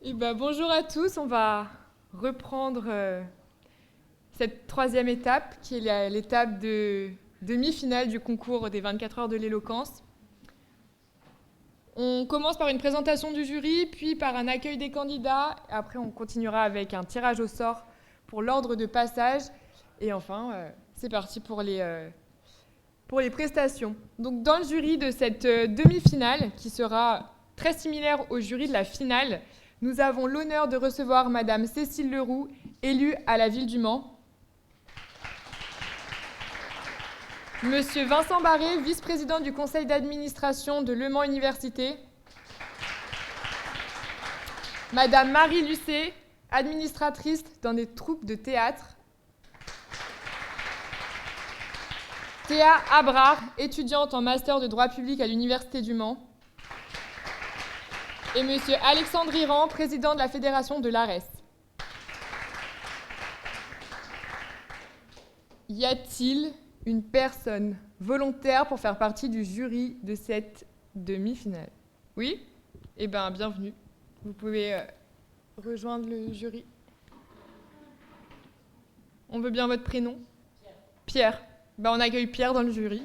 Bonjour à tous, on va reprendre cette troisième étape qui est l'étape de demi-finale du concours des 24 heures de l'éloquence. On commence par une présentation du jury, puis par un accueil des candidats. Après, on continuera avec un tirage au sort pour l'ordre de passage. Et enfin, c'est parti pour les prestations. Donc, dans le jury de cette demi-finale, qui sera très similaire au jury de la finale, nous avons l'honneur de recevoir Madame Cécile Leroux, élue à la ville du Mans. Monsieur Vincent Barré, vice-président du conseil d'administration de Le Mans Université. Madame Marie Lucet, administratrice dans des troupes de théâtre. Théa Abrard, étudiante en master de droit public à l'Université du Mans. Et Monsieur Alexandre Iran, président de la Fédération de l'ARES. Y a-t-il une personne volontaire pour faire partie du jury de cette demi-finale? Oui? Eh bien, bienvenue. Vous pouvez rejoindre le jury. On veut bien votre prénom? Pierre. On accueille Pierre dans le jury.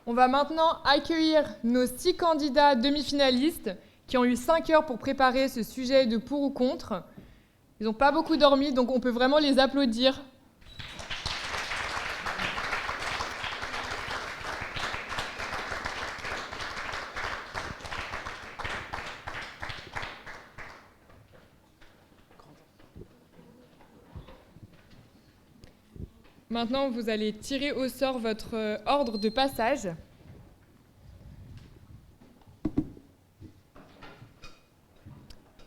On va maintenant accueillir nos 6 candidats demi-finalistes qui ont eu 5 heures pour préparer ce sujet de pour ou contre. Ils n'ont pas beaucoup dormi, donc on peut vraiment les applaudir. Maintenant, vous allez tirer au sort votre ordre de passage.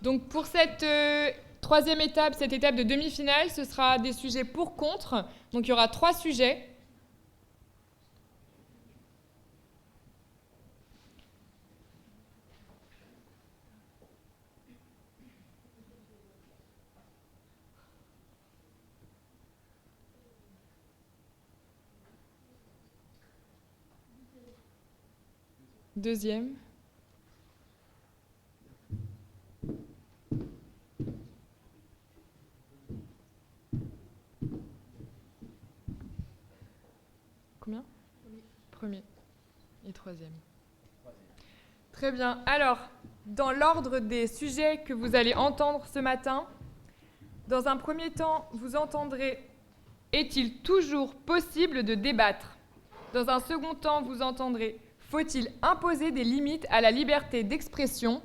Donc pour cette troisième étape, cette étape de demi-finale, ce sera des sujets pour-contre. Donc il y aura 3 sujets. Deuxième. Combien? Premier. Et troisième. Très bien. Alors, dans l'ordre des sujets que vous allez entendre ce matin, dans un premier temps, vous entendrez « Est-il toujours possible de débattre ?» Dans un second temps, vous entendrez « Faut-il imposer des limites à la liberté d'expression ?»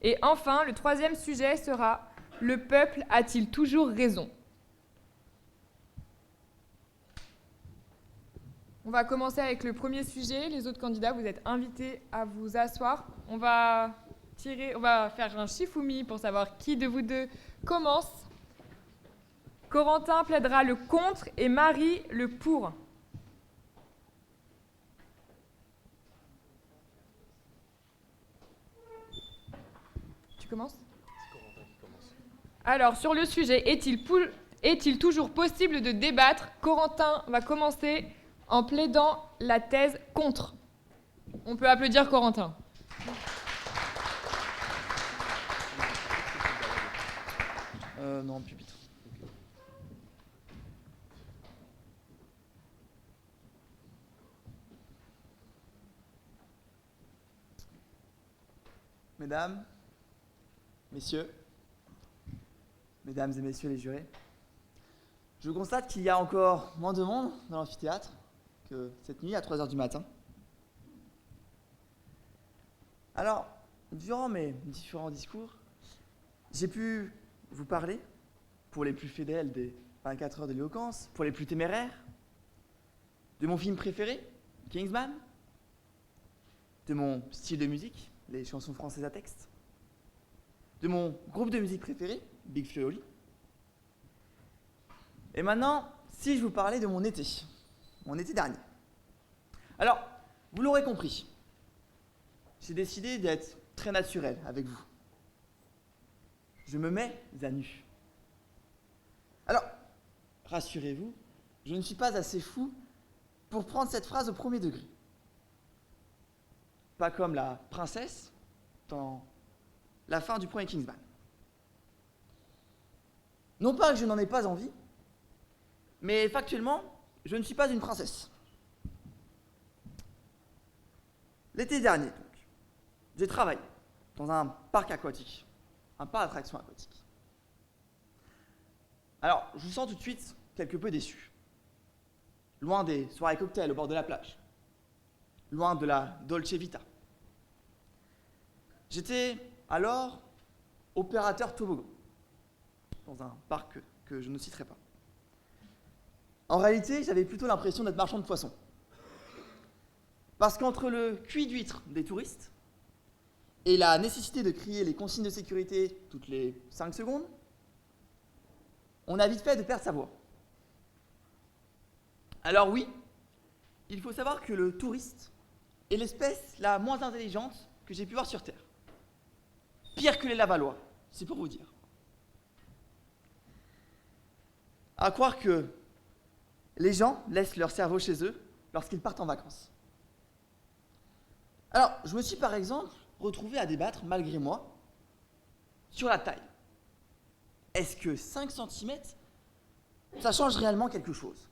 Et enfin, le troisième sujet sera « Le peuple a-t-il toujours raison ?» On va commencer avec le premier sujet. Les autres candidats, vous êtes invités à vous asseoir. On va faire un Shifumi pour savoir qui de vous deux commence. Corentin plaidera le contre et Marie le pour. Tu commences ? C'est Corentin qui commence. Alors, sur le sujet, est-il toujours possible de débattre? Corentin va commencer en plaidant la thèse contre. On peut applaudir Corentin. Non, pupitre. Mesdames, Messieurs, Mesdames et Messieurs les jurés, je constate qu'il y a encore moins de monde dans l'amphithéâtre que cette nuit à 3h du matin. Alors, durant mes différents discours, j'ai pu vous parler, pour les plus fidèles des 24 heures de l'éloquence, pour les plus téméraires, de mon film préféré, Kingsman, de mon style de musique, les chansons françaises à texte, de mon groupe de musique préféré, Big Flo et Oli. Et maintenant, si je vous parlais de mon été dernier. Alors, vous l'aurez compris, j'ai décidé d'être très naturel avec vous. Je me mets à nu. Alors, rassurez-vous, je ne suis pas assez fou pour prendre cette phrase au premier degré. Pas comme la princesse dans la fin du premier Kingsman. Non pas que je n'en ai pas envie, mais factuellement, je ne suis pas une princesse. L'été dernier, donc, j'ai travaillé dans un parc aquatique, un parc d'attractions aquatiques. Alors, je vous sens tout de suite quelque peu déçu. Loin des soirées cocktails au bord de la plage. Loin de la Dolce Vita. J'étais alors opérateur toboggan dans un parc que je ne citerai pas. En réalité, j'avais plutôt l'impression d'être marchand de poissons. Parce qu'entre le cuit d'huîtres des touristes et la nécessité de crier les consignes de sécurité toutes les 5 secondes, on a vite fait de perdre sa voix. Alors oui, il faut savoir que le touriste est l'espèce la moins intelligente que j'ai pu voir sur Terre. Pire que les Lavallois, c'est pour vous dire. À croire que les gens laissent leur cerveau chez eux lorsqu'ils partent en vacances. Alors, je me suis par exemple retrouvé à débattre, malgré moi, sur la taille. Est-ce que 5 cm, ça change réellement quelque chose?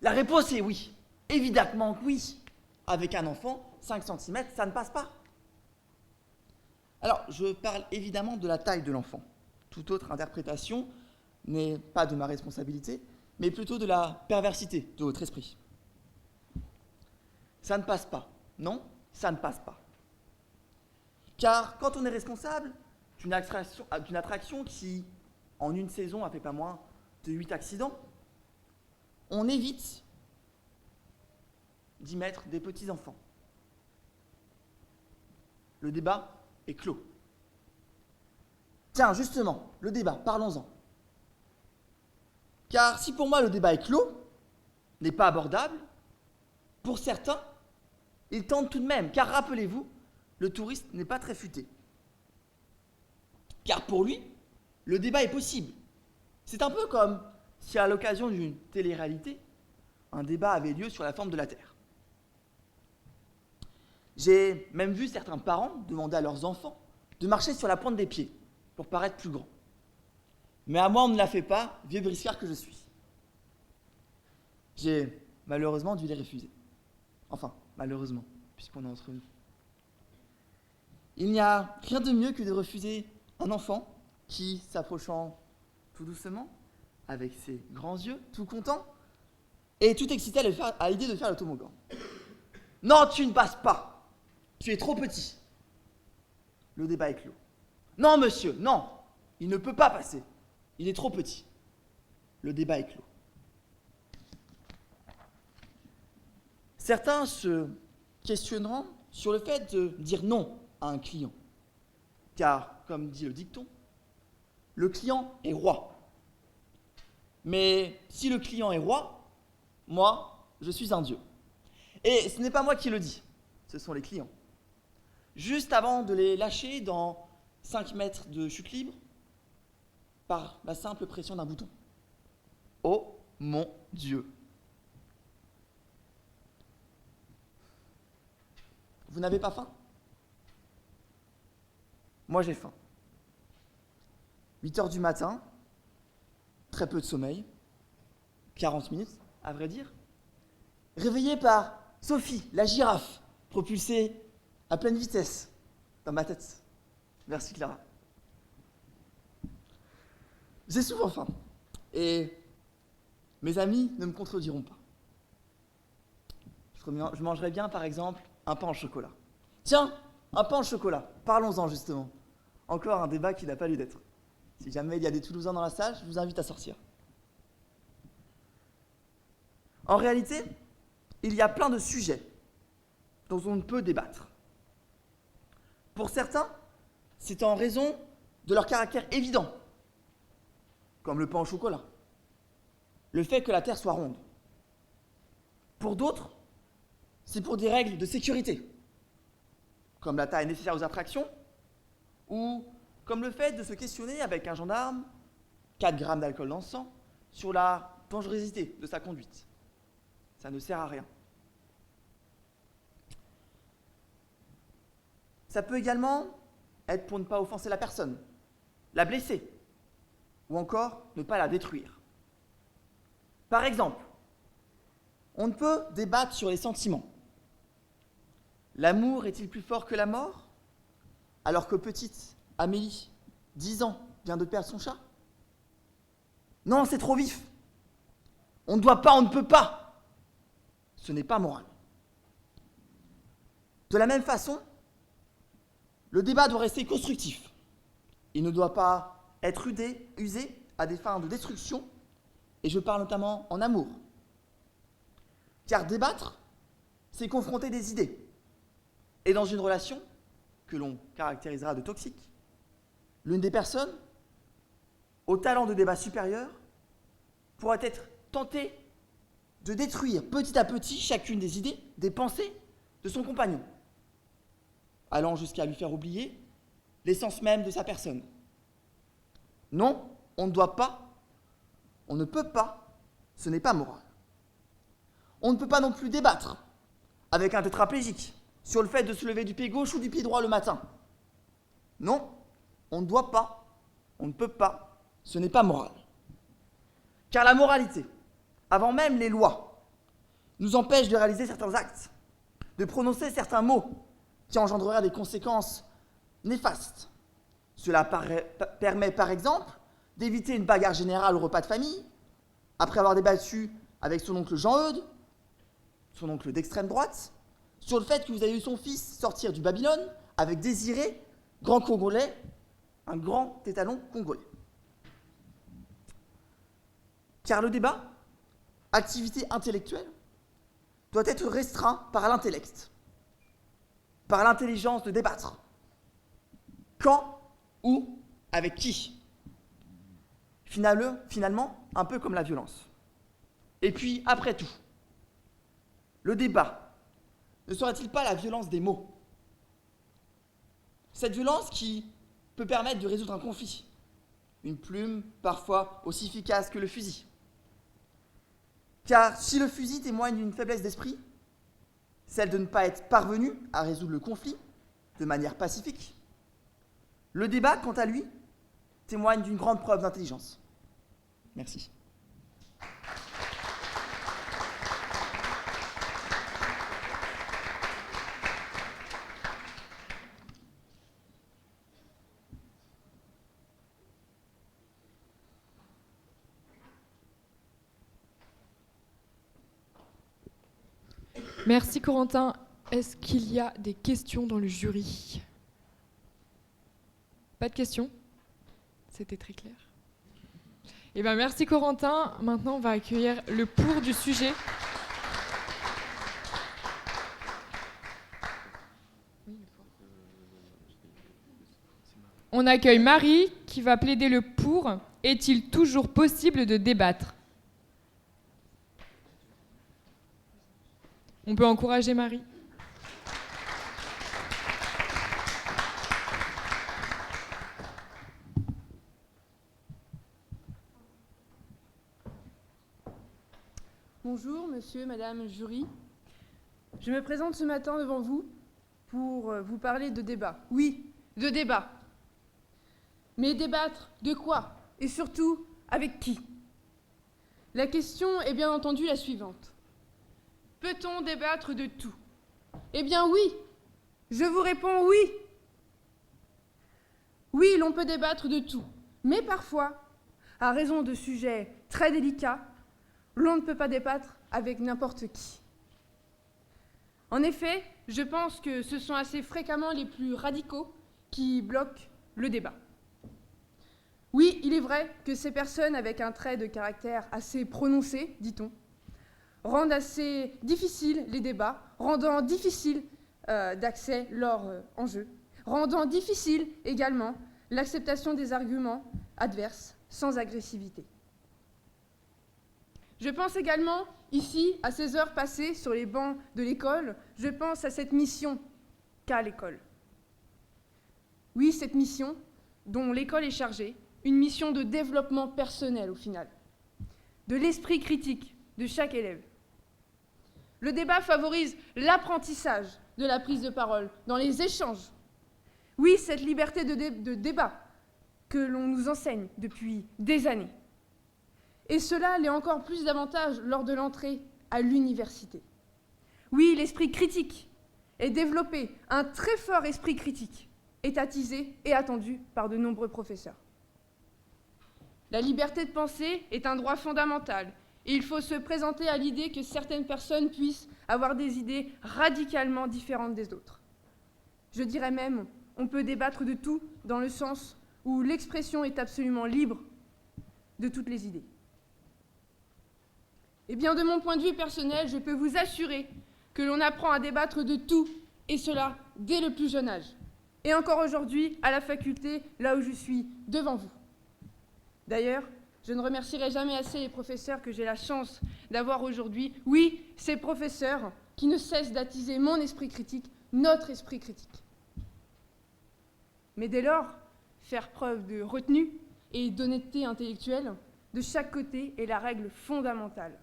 La réponse est oui. Évidemment que oui. Avec un enfant, 5 cm, ça ne passe pas. Alors, je parle évidemment de la taille de l'enfant. Toute autre interprétation n'est pas de ma responsabilité, mais plutôt de la perversité de votre esprit. Ça ne passe pas. Non, ça ne passe pas. Car quand on est responsable d'une attraction qui, en une saison, a fait pas moins de 8 accidents, on évite d'y mettre des petits-enfants. Le débat est clos. Tiens, justement, le débat, parlons-en. Car si pour moi le débat est clos, n'est pas abordable, pour certains, ils tentent tout de même, car rappelez-vous, le touriste n'est pas très futé. Car pour lui, le débat est possible. C'est un peu comme si à l'occasion d'une télé-réalité, un débat avait lieu sur la forme de la Terre. J'ai même vu certains parents demander à leurs enfants de marcher sur la pointe des pieds pour paraître plus grands. Mais à moi, on ne l'a fait pas, vieux briscard que je suis. J'ai malheureusement dû les refuser. Enfin, malheureusement, puisqu'on est entre nous. Il n'y a rien de mieux que de refuser un enfant qui, s'approchant tout doucement, avec ses grands yeux, tout content, et tout excité à l'idée de faire le toboggan. Non, tu ne passes pas. Tu es trop petit. Le débat est clos. Non, monsieur, non. Il ne peut pas passer. Il est trop petit. Le débat est clos. Certains se questionneront sur le fait de dire non à un client. Car, comme dit le dicton, le client est roi. Mais si le client est roi, moi, je suis un dieu. Et ce n'est pas moi qui le dis, ce sont les clients. Juste avant de les lâcher dans 5 mètres de chute libre, par la simple pression d'un bouton. Oh mon Dieu! Vous n'avez pas faim? Moi j'ai faim. 8 heures du matin, très peu de sommeil, 40 minutes, à vrai dire. Réveillé par Sophie, la girafe, propulsée à pleine vitesse dans ma tête. Merci Clara. J'ai souvent faim. Et mes amis ne me contrediront pas. Je mangerais bien, par exemple, un pain au chocolat. Tiens, un pain au chocolat. Parlons-en, justement. Encore un débat qui n'a pas lieu d'être. Si jamais il y a des Toulousains dans la salle, je vous invite à sortir. En réalité, il y a plein de sujets dont on ne peut débattre. Pour certains, c'est en raison de leur caractère évident, comme le pain au chocolat, le fait que la Terre soit ronde. Pour d'autres, c'est pour des règles de sécurité, comme la taille nécessaire aux attractions, ou comme le fait de se questionner avec un gendarme, 4 grammes d'alcool dans le sang, sur la dangerosité de sa conduite. Ça ne sert à rien. Ça peut également être pour ne pas offenser la personne, la blesser, ou encore ne pas la détruire. Par exemple, on ne peut débattre sur les sentiments. L'amour est-il plus fort que la mort? Alors que petite Amélie, 10 ans, vient de perdre son chat? Non, c'est trop vif. On ne doit pas, on ne peut pas. Ce n'est pas moral. De la même façon, le débat doit rester constructif. Il ne doit pas être usé à des fins de destruction, et je parle notamment en amour. Car débattre, c'est confronter des idées. Et dans une relation, que l'on caractérisera de toxique, l'une des personnes, au talent de débat supérieur, pourrait être tentée de détruire petit à petit chacune des idées, des pensées de son compagnon, allant jusqu'à lui faire oublier l'essence même de sa personne. Non, on ne doit pas, on ne peut pas, ce n'est pas moral. On ne peut pas non plus débattre avec un tétraplégique sur le fait de se lever du pied gauche ou du pied droit le matin. Non, on ne doit pas, on ne peut pas, ce n'est pas moral. Car la moralité, avant même les lois, nous empêche de réaliser certains actes, de prononcer certains mots qui engendreraient des conséquences néfastes. Cela permet par exemple d'éviter une bagarre générale au repas de famille, après avoir débattu avec son oncle Jean-Eudes, son oncle d'extrême droite, sur le fait que vous avez eu son fils sortir du Babylone avec Désiré, grand Congolais, un grand étalon congolais. Car le débat, activité intellectuelle, doit être restreint par l'intellect, par l'intelligence de débattre. Quand, où, avec qui? Finalement, un peu comme la violence. Et puis, après tout, le débat ne serait-il pas la violence des mots? Cette violence qui peut permettre de résoudre un conflit. Une plume, parfois aussi efficace que le fusil. Car si le fusil témoigne d'une faiblesse d'esprit, celle de ne pas être parvenu à résoudre le conflit de manière pacifique, le débat, quant à lui, témoigne d'une grande preuve d'intelligence. Merci. Merci Corentin. Est-ce qu'il y a des questions dans le jury? Pas de questions? C'était très clair. Eh bien, merci Corentin. Maintenant, on va accueillir le pour du sujet. On accueille Marie qui va plaider le pour. Est-il toujours possible de débattre? On peut encourager Marie. Bonjour, monsieur, madame, jury. Je me présente ce matin devant vous pour vous parler de débat. Oui, de débat. Mais débattre de quoi? Et surtout, avec qui? La question est bien entendu la suivante. Peut-on débattre de tout? Eh bien oui, je vous réponds oui. Oui, l'on peut débattre de tout, mais parfois, à raison de sujets très délicats, l'on ne peut pas débattre avec n'importe qui. En effet, je pense que ce sont assez fréquemment les plus radicaux qui bloquent le débat. Oui, il est vrai que ces personnes avec un trait de caractère assez prononcé, dit-on, rendent assez difficiles les débats, rendant difficile d'accès leur enjeu, rendant difficile également l'acceptation des arguments adverses sans agressivité. Je pense également ici à ces heures passées sur les bancs de l'école, je pense à cette mission qu'a l'école. Oui, cette mission dont l'école est chargée, une mission de développement personnel au final, de l'esprit critique de chaque élève. Le débat favorise l'apprentissage de la prise de parole dans les échanges, Oui, cette liberté de débat que l'on nous enseigne depuis des années. Et cela l'est encore plus davantage lors de l'entrée à l'université. Oui, l'esprit critique est développé, un très fort esprit critique est attisé et attendu par de nombreux professeurs. La liberté de penser est un droit fondamental et il faut se présenter à l'idée que certaines personnes puissent avoir des idées radicalement différentes des autres. Je dirais même, on peut débattre de tout dans le sens où l'expression est absolument libre de toutes les idées. Eh bien, de mon point de vue personnel, je peux vous assurer que l'on apprend à débattre de tout, et cela dès le plus jeune âge. Et encore aujourd'hui, à la faculté, là où je suis devant vous. D'ailleurs, je ne remercierai jamais assez les professeurs que j'ai la chance d'avoir aujourd'hui. Oui, ces professeurs qui ne cessent d'attiser mon esprit critique, notre esprit critique. Mais dès lors, faire preuve de retenue et d'honnêteté intellectuelle, de chaque côté, est la règle fondamentale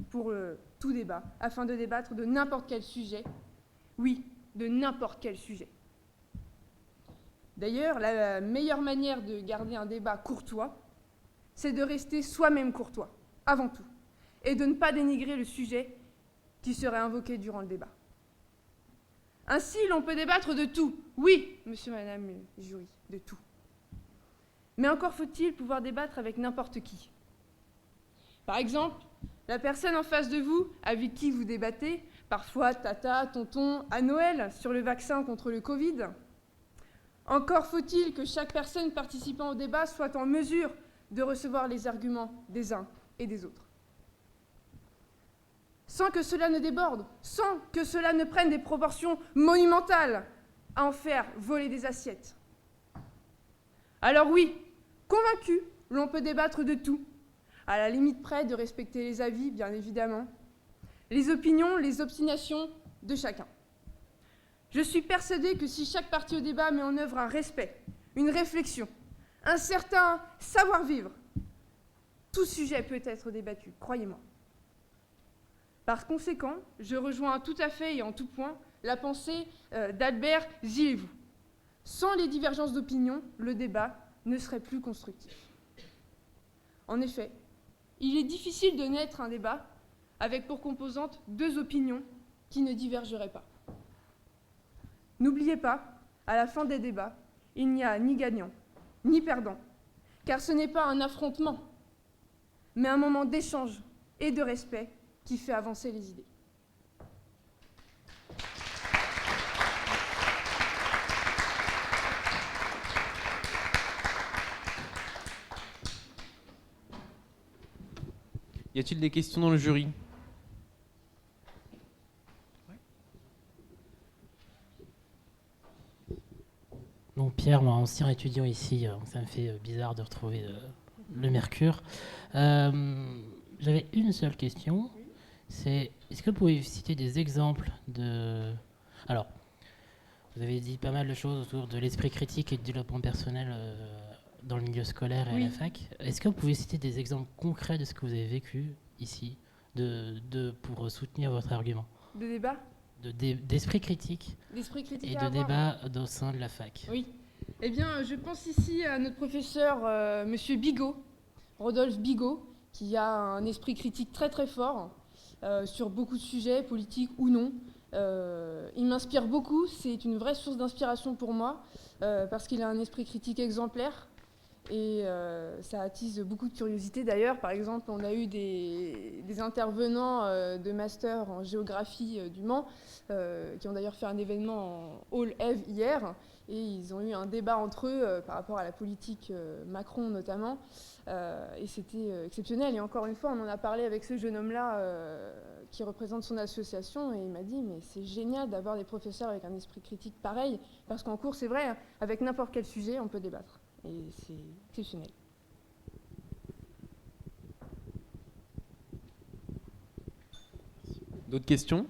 pour tout débat, afin de débattre de n'importe quel sujet. Oui, de n'importe quel sujet. D'ailleurs, la meilleure manière de garder un débat courtois, c'est de rester soi-même courtois, avant tout, et de ne pas dénigrer le sujet qui serait invoqué durant le débat. Ainsi, l'on peut débattre de tout. Oui, monsieur, madame le jury, de tout. Mais encore faut-il pouvoir débattre avec n'importe qui. Par exemple, la personne en face de vous, avec qui vous débattez, parfois tata, tonton, à Noël, sur le vaccin contre le Covid. Encore faut-il que chaque personne participant au débat soit en mesure de recevoir les arguments des uns et des autres. Sans que cela ne déborde, sans que cela ne prenne des proportions monumentales à en faire voler des assiettes. Alors oui, convaincu, l'on peut débattre de tout, à la limite près de respecter les avis, bien évidemment, les opinions, les obstinations de chacun. Je suis persuadée que si chaque partie au débat met en œuvre un respect, une réflexion, un certain savoir-vivre, tout sujet peut être débattu, croyez-moi. Par conséquent, je rejoins tout à fait et en tout point la pensée d'Albert Zilevou. Sans les divergences d'opinion, le débat ne serait plus constructif. En effet, il est difficile de naître un débat avec pour composante deux opinions qui ne divergeraient pas. N'oubliez pas, à la fin des débats, il n'y a ni gagnant, ni perdant, car ce n'est pas un affrontement, mais un moment d'échange et de respect qui fait avancer les idées. Y a-t-il des questions dans le jury ? Donc Pierre, moi, ancien étudiant ici, ça me fait bizarre de retrouver le Mercure. J'avais une seule question, c'est est-ce que vous pouvez citer des exemples de... Alors, vous avez dit pas mal de choses autour de l'esprit critique et du développement personnel dans le milieu scolaire et à la fac. Est-ce que vous pouvez citer des exemples concrets de ce que vous avez vécu ici pour soutenir votre argument ? De débat ? D'esprit critique et de débat au sein de la fac. Oui. Eh bien, je pense ici à notre professeur, Monsieur Bigot, Rodolphe Bigot, qui a un esprit critique très très fort sur beaucoup de sujets, politiques ou non. Il m'inspire beaucoup, c'est une vraie source d'inspiration pour moi, parce qu'il a un esprit critique exemplaire. Et ça attise beaucoup de curiosité d'ailleurs. Par exemple, on a eu des intervenants de master en géographie du Mans qui ont d'ailleurs fait un événement en Hall Eve hier. Et ils ont eu un débat entre eux par rapport à la politique Macron notamment. Et c'était exceptionnel. Et encore une fois, on en a parlé avec ce jeune homme-là qui représente son association. Et il m'a dit, mais c'est génial d'avoir des professeurs avec un esprit critique pareil. Parce qu'en cours, c'est vrai, avec n'importe quel sujet, on peut débattre. Et c'est exceptionnel. D'autres questions ?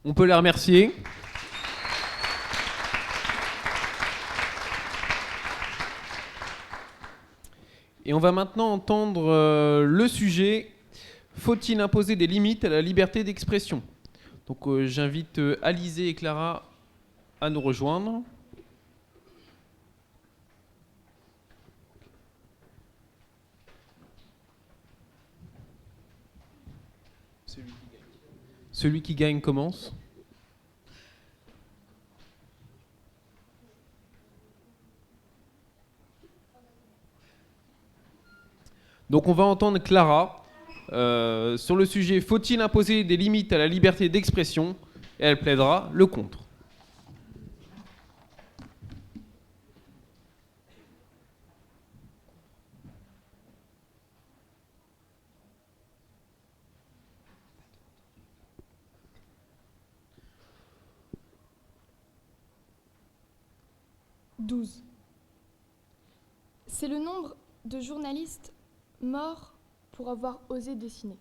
On peut les remercier. Et on va maintenant entendre le sujet « Faut-il imposer des limites à la liberté d'expression ?» Donc j'invite Alizé et Clara à nous rejoindre. Celui qui gagne commence. Donc on va entendre Clara sur le sujet « Faut-il imposer des limites à la liberté d'expression ?» et elle plaidera le contre. C'est le nombre de journalistes morts pour avoir osé dessiner.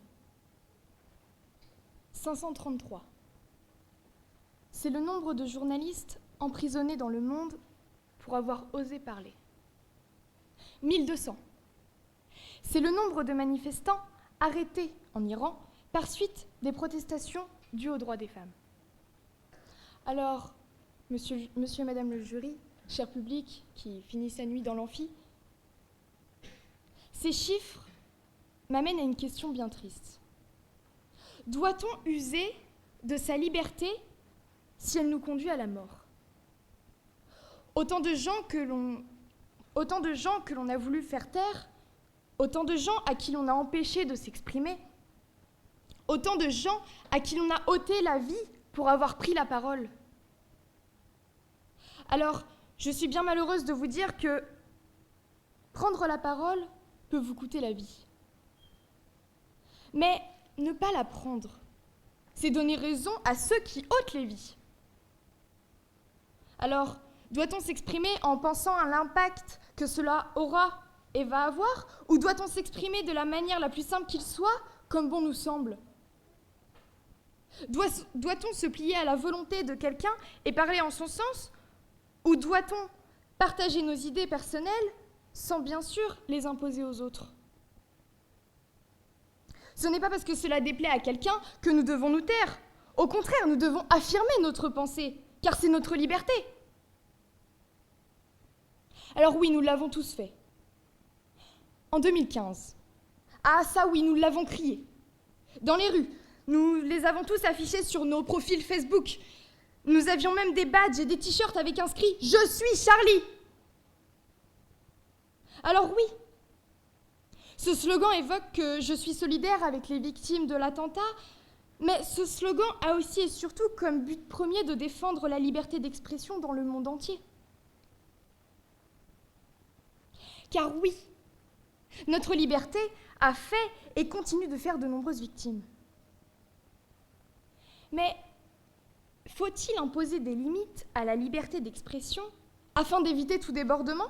533. C'est le nombre de journalistes emprisonnés dans le monde pour avoir osé parler. 1200. C'est le nombre de manifestants arrêtés en Iran par suite des protestations dues aux droits des femmes. Alors, monsieur et madame le jury, cher public qui finit sa nuit dans l'amphi, ces chiffres m'amènent à une question bien triste. Doit-on user de sa liberté si elle nous conduit à la mort ? Autant de gens que l'on a voulu faire taire, autant de gens à qui l'on a empêché de s'exprimer, autant de gens à qui l'on a ôté la vie pour avoir pris la parole. Alors, je suis bien malheureuse de vous dire que prendre la parole peut vous coûter la vie. Mais ne pas la prendre, c'est donner raison à ceux qui ôtent les vies. Alors, doit-on s'exprimer en pensant à l'impact que cela aura et va avoir, ou doit-on s'exprimer de la manière la plus simple qu'il soit, comme bon nous semble ? Doit-on se plier à la volonté de quelqu'un et parler en son sens, ou doit-on partager nos idées personnelles sans bien sûr les imposer aux autres ? Ce n'est pas parce que cela déplaît à quelqu'un que nous devons nous taire. Au contraire, nous devons affirmer notre pensée, car c'est notre liberté. Alors oui, nous l'avons tous fait. En 2015. Ah ça oui, nous l'avons crié. Dans les rues, nous les avons tous affichés sur nos profils Facebook. Nous avions même des badges et des t-shirts avec inscrit « Je suis Charlie ». Alors oui, ce slogan évoque que je suis solidaire avec les victimes de l'attentat, mais ce slogan a aussi et surtout comme but premier de défendre la liberté d'expression dans le monde entier. Car oui, notre liberté a fait et continue de faire de nombreuses victimes. Mais faut-il imposer des limites à la liberté d'expression afin d'éviter tout débordement ?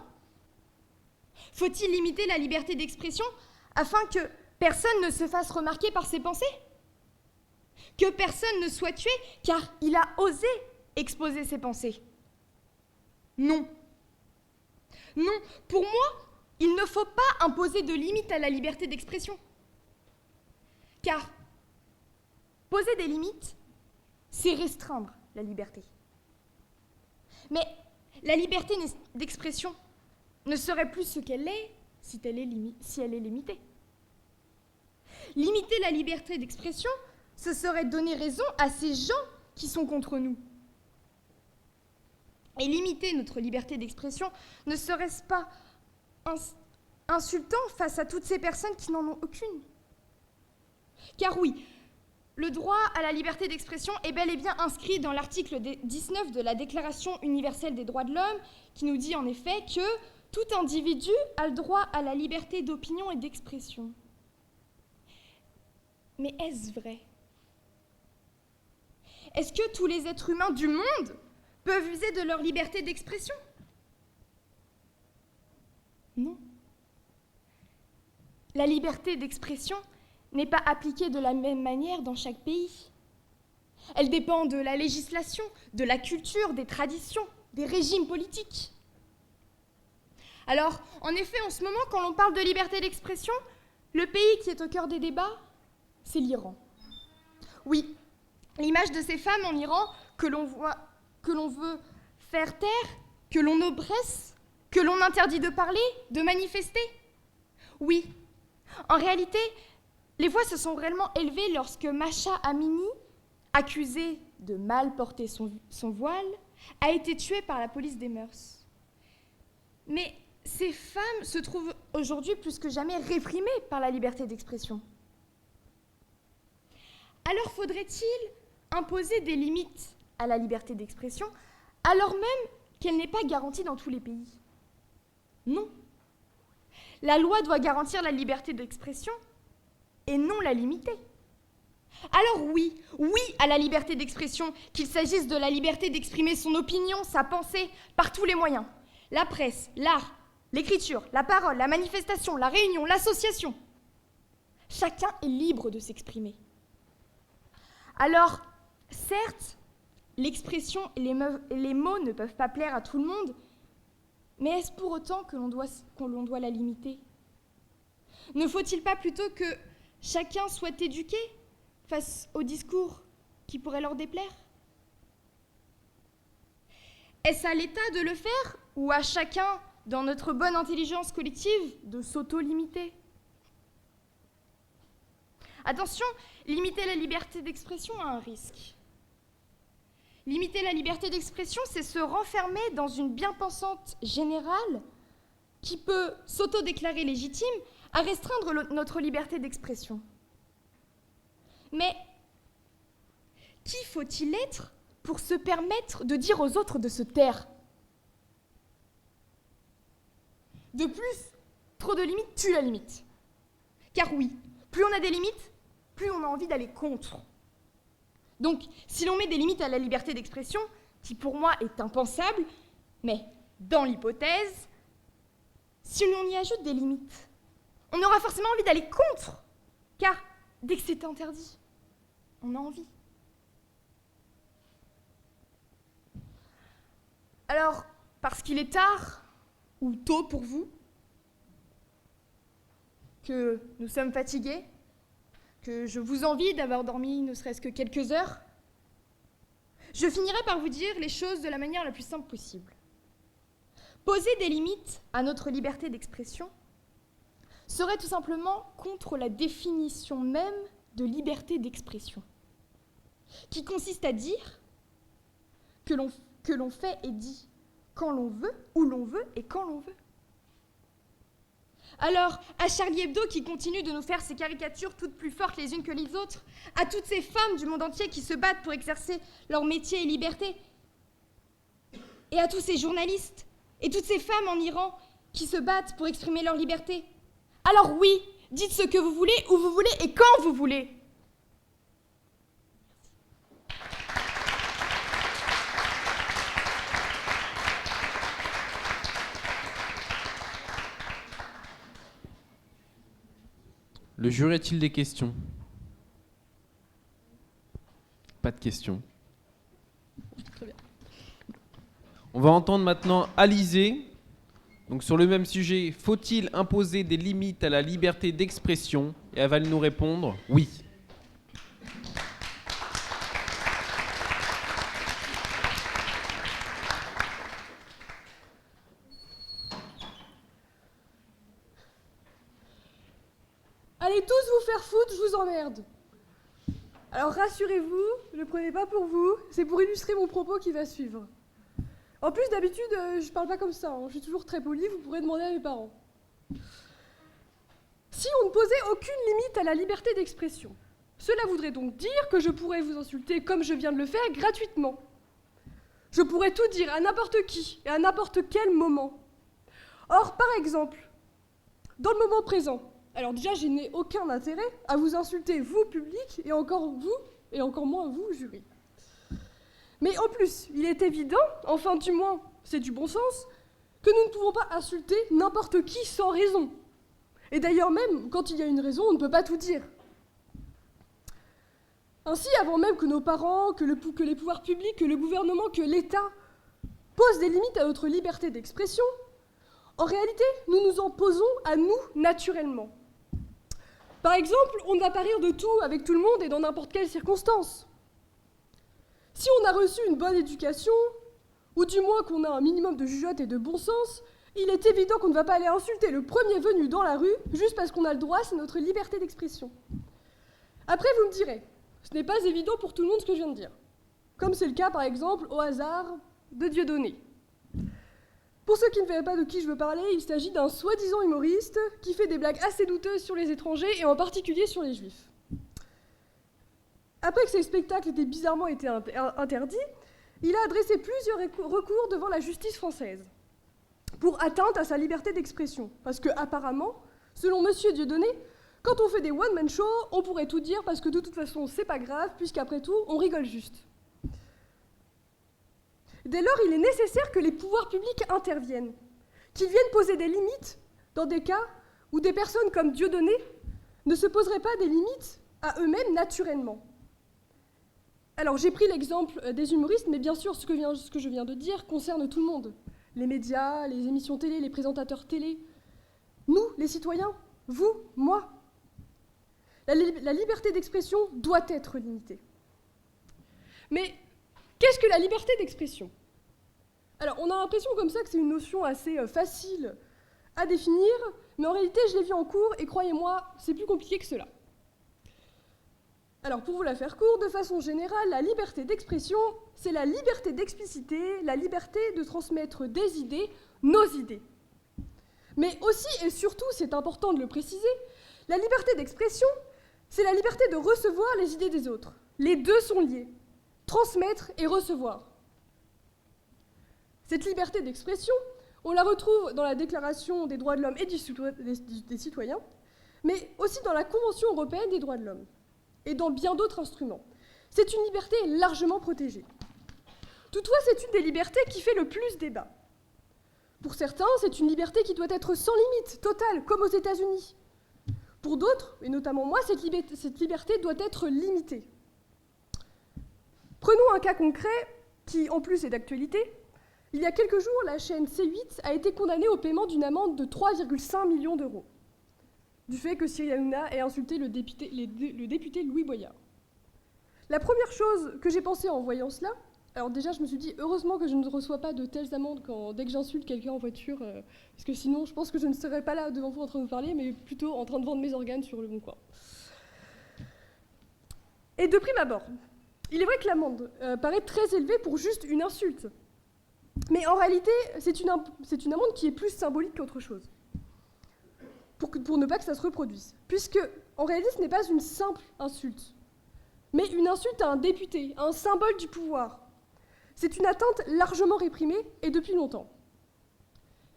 Faut-il limiter la liberté d'expression afin que personne ne se fasse remarquer par ses pensées ? Que personne ne soit tué car il a osé exposer ses pensées ? Non. Non, pour moi, il ne faut pas imposer de limites à la liberté d'expression. Car poser des limites, c'est restreindre la liberté. Mais la liberté d'expression ne serait plus ce qu'elle est si elle est limitée. Limiter la liberté d'expression, ce serait donner raison à ces gens qui sont contre nous. Et limiter notre liberté d'expression ne serait-ce pas insultant face à toutes ces personnes qui n'en ont aucune ? Car oui, le droit à la liberté d'expression est bel et bien inscrit dans l'article 19 de la Déclaration universelle des droits de l'homme, qui nous dit en effet que tout individu a le droit à la liberté d'opinion et d'expression. Mais est-ce vrai ? Est-ce que tous les êtres humains du monde peuvent user de leur liberté d'expression ? Non. La liberté d'expression n'est pas appliquée de la même manière dans chaque pays. Elle dépend de la législation, de la culture, des traditions, des régimes politiques. Alors, en effet, en ce moment, quand l'on parle de liberté d'expression, le pays qui est au cœur des débats, c'est l'Iran. Oui, l'image de ces femmes en Iran que l'on veut Faire taire, que l'on oppresse, que l'on interdit de parler, de manifester? Oui, en réalité, les voix se sont réellement élevées lorsque Masha Amini, accusée de mal porter son voile, a été tuée par la police des mœurs. Mais ces femmes se trouvent aujourd'hui plus que jamais réprimées par la liberté d'expression. Alors faudrait-il imposer des limites à la liberté d'expression alors même qu'elle n'est pas garantie dans tous les pays? Non. La loi doit garantir la liberté d'expression et non la limiter. Alors oui à la liberté d'expression, qu'il s'agisse de la liberté d'exprimer son opinion, sa pensée, par tous les moyens. La presse, l'art, l'écriture, la parole, la manifestation, la réunion, l'association. Chacun est libre de s'exprimer. Alors, certes, l'expression et les mots ne peuvent pas plaire à tout le monde, mais est-ce pour autant que l'on doit la limiter? Ne faut-il pas plutôt que chacun soit éduqué face aux discours qui pourraient leur déplaire? Est-ce à l'État de le faire ou à chacun, dans notre bonne intelligence collective, de s'auto-limiter? Attention, limiter la liberté d'expression a un risque. Limiter la liberté d'expression, c'est se renfermer dans une bien-pensante générale qui peut s'auto-déclarer légitime à restreindre notre liberté d'expression. Mais qui faut-il être pour se permettre de dire aux autres de se taire? De plus, trop de limites tue la limite. Car oui, plus on a des limites, plus on a envie d'aller contre. Donc, si l'on met des limites à la liberté d'expression, qui pour moi est impensable, mais dans l'hypothèse, si l'on y ajoute des limites, on aura forcément envie d'aller contre, car dès que c'est interdit, on a envie. Alors, parce qu'il est tard, ou tôt pour vous, que nous sommes fatigués, que je vous envie d'avoir dormi ne serait-ce que quelques heures, je finirai par vous dire les choses de la manière la plus simple possible. Poser des limites à notre liberté d'expression serait tout simplement contre la définition même de liberté d'expression, qui consiste à dire que l'on fait et dit quand l'on veut, où l'on veut et quand l'on veut. Alors, à Charlie Hebdo qui continue de nous faire ces caricatures toutes plus fortes les unes que les autres, à toutes ces femmes du monde entier qui se battent pour exercer leur métier et liberté, et à tous ces journalistes et toutes ces femmes en Iran qui se battent pour exprimer leur liberté. Alors oui, dites ce que vous voulez, où vous voulez et quand vous voulez. Le jury a-t-il des questions? Pas de questions. Très bien. On va entendre maintenant Alizé. Donc sur le même sujet, faut-il imposer des limites à la liberté d'expression? Et elle va nous répondre oui. Allez tous vous faire foutre, je vous emmerde. Alors rassurez-vous, ne le prenez pas pour vous, c'est pour illustrer mon propos qui va suivre. En plus, d'habitude, je parle pas comme ça, hein. Je suis toujours très polie, vous pourrez demander à mes parents. Si on ne posait aucune limite à la liberté d'expression, cela voudrait donc dire que je pourrais vous insulter comme je viens de le faire gratuitement. Je pourrais tout dire à n'importe qui et à n'importe quel moment. Or, par exemple, dans le moment présent, alors déjà, je n'ai aucun intérêt à vous insulter, vous, public, et encore moins vous, jury. Mais en plus, il est évident, enfin du moins, c'est du bon sens, que nous ne pouvons pas insulter n'importe qui sans raison. Et d'ailleurs même, quand il y a une raison, on ne peut pas tout dire. Ainsi, avant même que nos parents, que les pouvoirs publics, que le gouvernement, que l'État posent des limites à notre liberté d'expression, en réalité, nous nous en posons à nous naturellement. Par exemple, on ne va pas rire de tout avec tout le monde et dans n'importe quelle circonstance. Si on a reçu une bonne éducation, ou du moins qu'on a un minimum de jugeote et de bon sens, il est évident qu'on ne va pas aller insulter le premier venu dans la rue juste parce qu'on a le droit, c'est notre liberté d'expression. Après, vous me direz, ce n'est pas évident pour tout le monde ce que je viens de dire. Comme c'est le cas, par exemple, au hasard, de Dieudonné. Pour ceux qui ne verraient pas de qui je veux parler, il s'agit d'un soi-disant humoriste qui fait des blagues assez douteuses sur les étrangers et en particulier sur les juifs. Après que ces spectacles aient bizarrement été interdits, il a adressé plusieurs recours devant la justice française pour atteinte à sa liberté d'expression. Parce que, apparemment, selon Monsieur Dieudonné, quand on fait des one-man shows, on pourrait tout dire parce que de toute façon, c'est pas grave, puisqu'après tout, on rigole juste. Dès lors, il est nécessaire que les pouvoirs publics interviennent, qu'ils viennent poser des limites dans des cas où des personnes comme Dieudonné ne se poseraient pas des limites à eux-mêmes naturellement. Alors, j'ai pris l'exemple des humoristes, mais bien sûr, ce que je viens de dire concerne tout le monde. Les médias, les émissions télé, les présentateurs télé. Nous, les citoyens, vous, moi. La liberté d'expression doit être limitée. Mais qu'est-ce que la liberté d'expression? Alors, on a l'impression comme ça que c'est une notion assez facile à définir, mais en réalité, je l'ai vu en cours, et croyez-moi, c'est plus compliqué que cela. Alors, pour vous la faire courte, de façon générale, la liberté d'expression, c'est la liberté d'expliciter, la liberté de transmettre des idées, nos idées. Mais aussi et surtout, c'est important de le préciser, la liberté d'expression, c'est la liberté de recevoir les idées des autres. Les deux sont liés, transmettre et recevoir. Cette liberté d'expression, on la retrouve dans la Déclaration des droits de l'homme et des citoyens, mais aussi dans la Convention européenne des droits de l'homme, et dans bien d'autres instruments. C'est une liberté largement protégée. Toutefois, c'est une des libertés qui fait le plus débat. Pour certains, c'est une liberté qui doit être sans limite, totale, comme aux États-Unis. Pour d'autres, et notamment moi, cette liberté doit être limitée. Prenons un cas concret qui, en plus, est d'actualité. Il y a quelques jours, la chaîne C8 a été condamnée au paiement d'une amende de 3,5 millions d'euros, du fait que Cyril Hanouna ait insulté le député Louis Boyard. La première chose que j'ai pensée en voyant cela, alors déjà je me suis dit heureusement que je ne reçois pas de telles amendes dès que j'insulte quelqu'un en voiture, parce que sinon je pense que je ne serais pas là devant vous en train de vous parler, mais plutôt en train de vendre mes organes sur le bon coin. Et de prime abord, il est vrai que l'amende paraît très élevée pour juste une insulte, mais en réalité c'est une amende qui est plus symbolique qu'autre chose. Pour ne pas que ça se reproduise. Puisque, en réalité, ce n'est pas une simple insulte, mais une insulte à un député, à un symbole du pouvoir. C'est une atteinte largement réprimée, et depuis longtemps.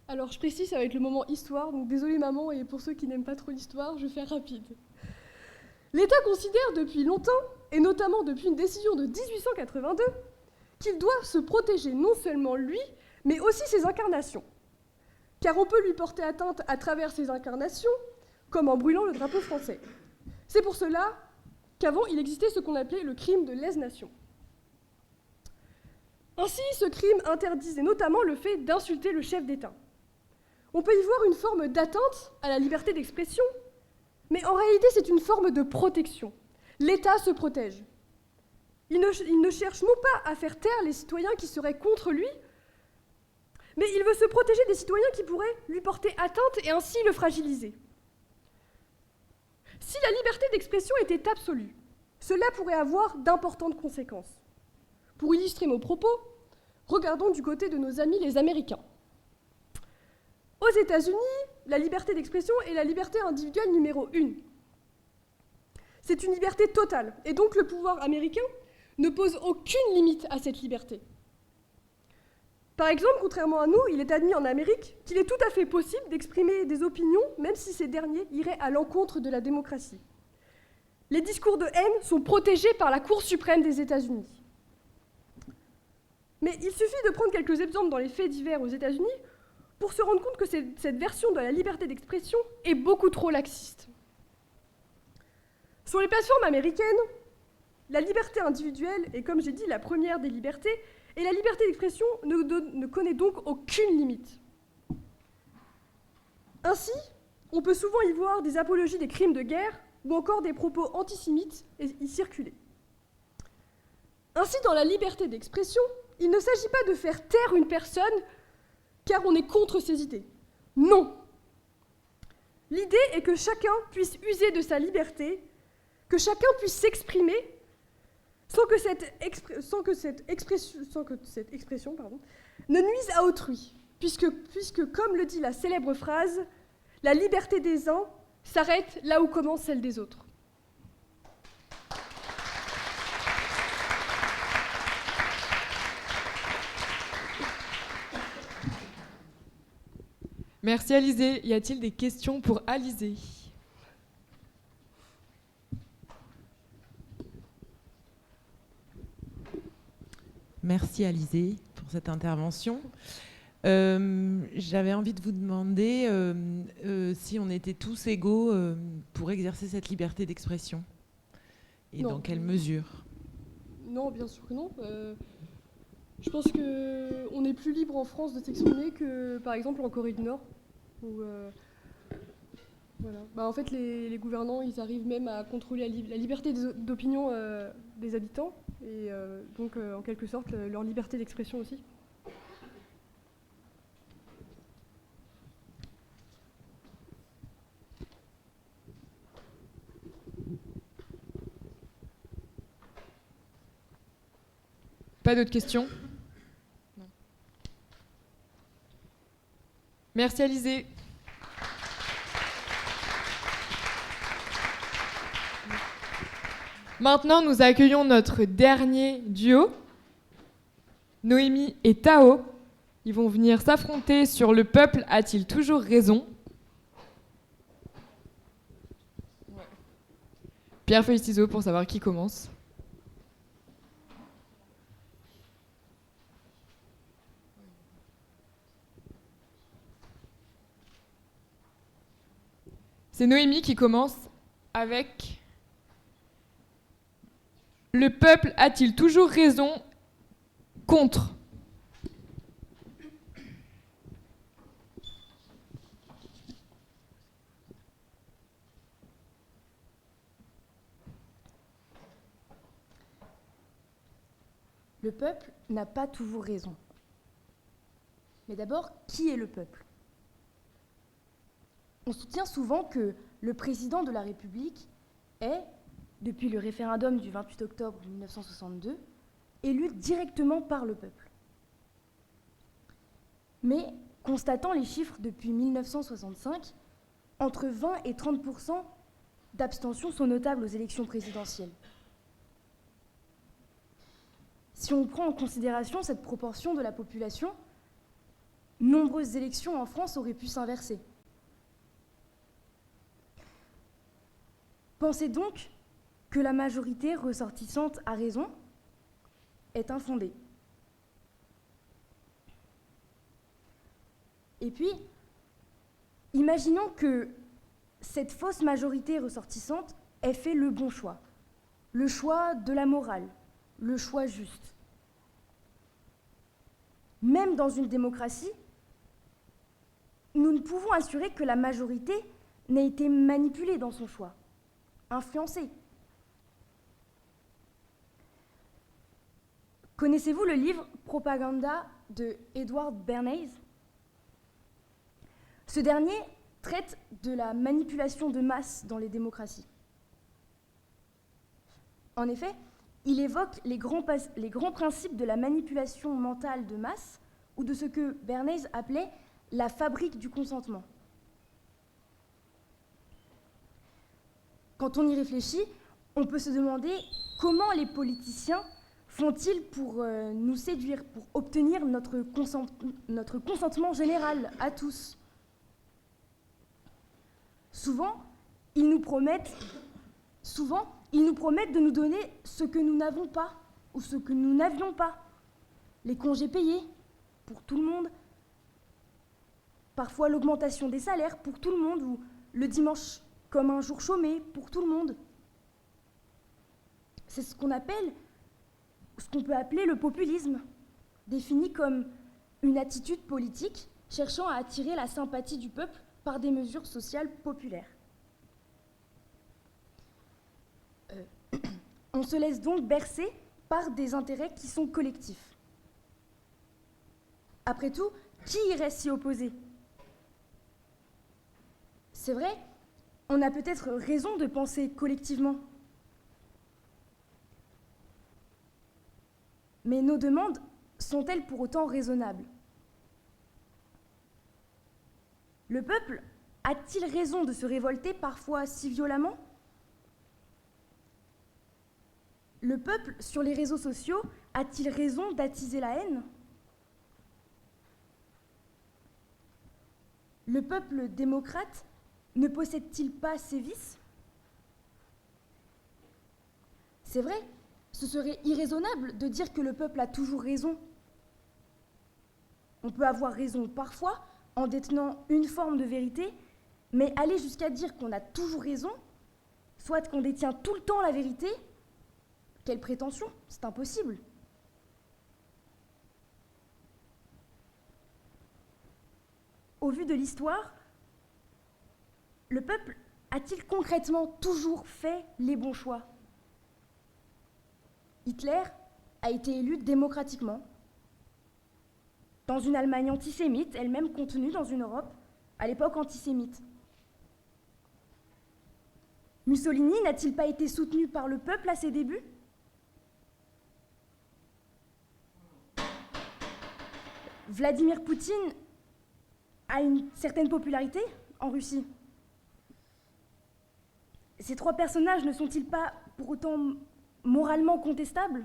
Alors, je précise, ça va être le moment histoire, donc désolé maman, et pour ceux qui n'aiment pas trop l'histoire, je vais faire rapide. L'État considère depuis longtemps, et notamment depuis une décision de 1882, qu'il doit se protéger non seulement lui, mais aussi ses incarnations. Car on peut lui porter atteinte à travers ses incarnations, comme en brûlant le drapeau français. C'est pour cela qu'avant, il existait ce qu'on appelait le crime de lèse-nation. Ainsi, ce crime interdisait notamment le fait d'insulter le chef d'État. On peut y voir une forme d'atteinte à la liberté d'expression, mais en réalité, c'est une forme de protection. L'État se protège. Il ne cherche non pas à faire taire les citoyens qui seraient contre lui, mais il veut se protéger des citoyens qui pourraient lui porter atteinte et ainsi le fragiliser. Si la liberté d'expression était absolue, cela pourrait avoir d'importantes conséquences. Pour illustrer mon propos, regardons du côté de nos amis les Américains. Aux États-Unis, la liberté d'expression est la liberté individuelle numéro 1. C'est une liberté totale, et donc le pouvoir américain ne pose aucune limite à cette liberté. Par exemple, contrairement à nous, il est admis en Amérique qu'il est tout à fait possible d'exprimer des opinions, même si ces derniers iraient à l'encontre de la démocratie. Les discours de haine sont protégés par la Cour suprême des États-Unis. Mais il suffit de prendre quelques exemples dans les faits divers aux États-Unis pour se rendre compte que cette version de la liberté d'expression est beaucoup trop laxiste. Sur les plateformes américaines, la liberté individuelle est, comme j'ai dit, la première des libertés, et la liberté d'expression ne connaît donc aucune limite. Ainsi, on peut souvent y voir des apologies des crimes de guerre ou encore des propos antisémites y circuler. Ainsi, dans la liberté d'expression, il ne s'agit pas de faire taire une personne car on est contre ses idées. Non. L'idée est que chacun puisse user de sa liberté, que chacun puisse s'exprimer sans que cette expression ne nuise à autrui, puisque, comme le dit la célèbre phrase, la liberté des uns s'arrête là où commence celle des autres. Merci Alizé. Y a-t-il des questions pour Alizé? Merci Alizé pour cette intervention. J'avais envie de vous demander si on était tous égaux pour exercer cette liberté d'expression et Non. dans quelle mesure. Non, bien sûr que non. Je pense qu'on est plus libre en France de s'exprimer que, par exemple, en Corée du Nord. Où, voilà. En fait, les gouvernants, ils arrivent même à contrôler la liberté d'opinion des habitants, et donc, en quelque sorte, leur liberté d'expression aussi. Pas d'autres questions? Non. Merci Alizé. Maintenant, nous accueillons notre dernier duo, Noémie et Tao. Ils vont venir s'affronter sur le peuple a-t-il toujours raison? Pierre, feuille, ciseaux pour savoir qui commence. C'est Noémie qui commence avec « Le peuple a-t-il toujours raison contre ?» Le peuple n'a pas toujours raison. Mais d'abord, qui est le peuple? On soutient souvent que le président de la République est, depuis le référendum du 28 octobre 1962, élu directement par le peuple. Mais, constatant les chiffres depuis 1965, entre 20 et 30% d'abstention sont notables aux élections présidentielles. Si on prend en considération cette proportion de la population, nombreuses élections en France auraient pu s'inverser. Pensez donc que la majorité ressortissante a raison est infondée. Et puis, imaginons que cette fausse majorité ressortissante ait fait le bon choix, le choix de la morale, le choix juste. Même dans une démocratie, nous ne pouvons assurer que la majorité n'ait été manipulée dans son choix, influencée. Connaissez-vous le livre Propaganda de Edward Bernays? Ce dernier traite de la manipulation de masse dans les démocraties. En effet, il évoque les grands principes de la manipulation mentale de masse, ou de ce que Bernays appelait la fabrique du consentement. Quand on y réfléchit, on peut se demander comment les politiciens font-ils pour nous séduire, pour obtenir notre consentement général à tous. Souvent, ils nous promettent de nous donner ce que nous n'avons pas, ou ce que nous n'avions pas. Les congés payés, pour tout le monde. Parfois l'augmentation des salaires, pour tout le monde, ou le dimanche comme un jour chômé, pour tout le monde. C'est ce qu'on peut appeler le populisme, défini comme une attitude politique cherchant à attirer la sympathie du peuple par des mesures sociales populaires. On se laisse donc bercer par des intérêts qui sont collectifs. Après tout, qui irait s'y opposer? C'est vrai, on a peut-être raison de penser collectivement. Mais nos demandes sont-elles pour autant raisonnables? Le peuple a-t-il raison de se révolter parfois si violemment? Le peuple, sur les réseaux sociaux, a-t-il raison d'attiser la haine? Le peuple démocrate ne possède-t-il pas ses vices? C'est vrai, ce serait irraisonnable de dire que le peuple a toujours raison. On peut avoir raison parfois en détenant une forme de vérité, mais aller jusqu'à dire qu'on a toujours raison, soit qu'on détient tout le temps la vérité, quelle prétention, c'est impossible. Au vu de l'histoire, le peuple a-t-il concrètement toujours fait les bons choix? Hitler a été élu démocratiquement, dans une Allemagne antisémite, elle-même contenue dans une Europe, à l'époque antisémite. Mussolini n'a-t-il pas été soutenu par le peuple à ses débuts? Vladimir Poutine a une certaine popularité en Russie. Ces trois personnages ne sont-ils pas pour autant moralement contestables?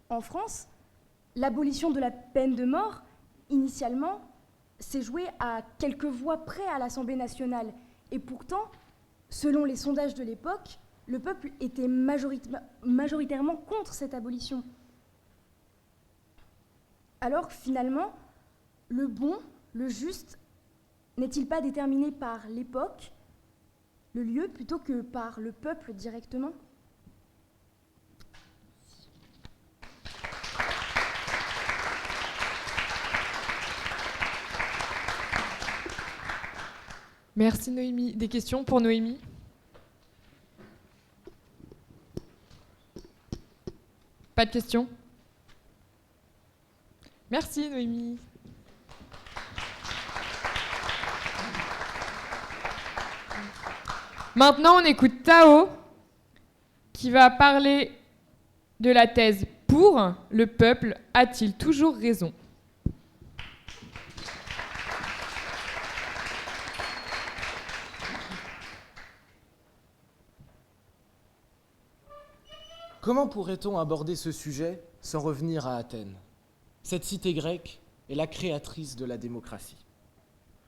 En France, l'abolition de la peine de mort, initialement, s'est jouée à quelques voix près à l'Assemblée nationale. Et pourtant, selon les sondages de l'époque, le peuple était majoritairement contre cette abolition. Alors, finalement, le bon, le juste, n'est-il pas déterminé par l'époque, le lieu, plutôt que par le peuple directement ? Merci Noémie. Des questions pour Noémie? Pas de questions? Merci Noémie. Maintenant, on écoute Tao qui va parler de la thèse pour le peuple a-t-il toujours raison? Comment pourrait-on aborder ce sujet sans revenir à Athènes? Cette cité grecque est la créatrice de la démocratie.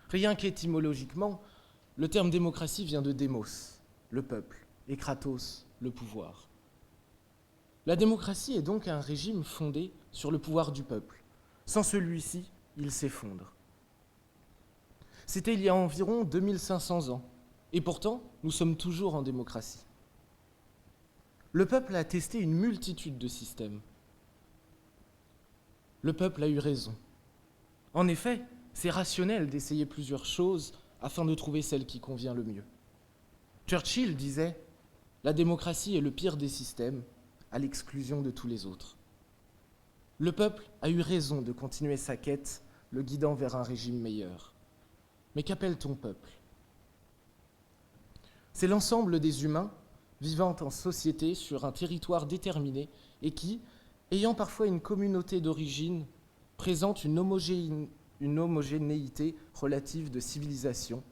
Rien qu'étymologiquement, le terme démocratie vient de démos, le peuple, et kratos, le pouvoir. La démocratie est donc un régime fondé sur le pouvoir du peuple. Sans celui-ci, il s'effondre. C'était il y a environ 2500 ans, et pourtant, nous sommes toujours en démocratie. Le peuple a testé une multitude de systèmes. Le peuple a eu raison. En effet, c'est rationnel d'essayer plusieurs choses afin de trouver celle qui convient le mieux. Churchill disait « La démocratie est le pire des systèmes, à l'exclusion de tous les autres. » Le peuple a eu raison de continuer sa quête, le guidant vers un régime meilleur. Mais qu'appelle-t-on peuple? C'est l'ensemble des humains vivant en société sur un territoire déterminé et qui, ayant parfois une communauté d'origine, présentent une homogénéité relative de civilisation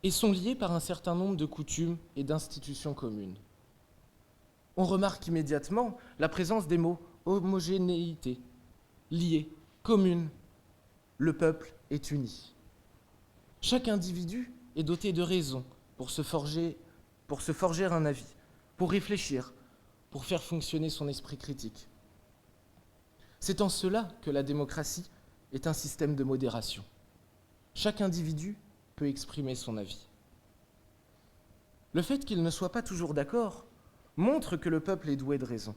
et sont liés par un certain nombre de coutumes et d'institutions communes. On remarque immédiatement la présence des mots homogénéité, lié, commune. Le peuple est uni. Chaque individu est doté de raisons pour se forger un avis, pour réfléchir, pour faire fonctionner son esprit critique. C'est en cela que la démocratie est un système de modération. Chaque individu peut exprimer son avis. Le fait qu'il ne soit pas toujours d'accord montre que le peuple est doué de raison.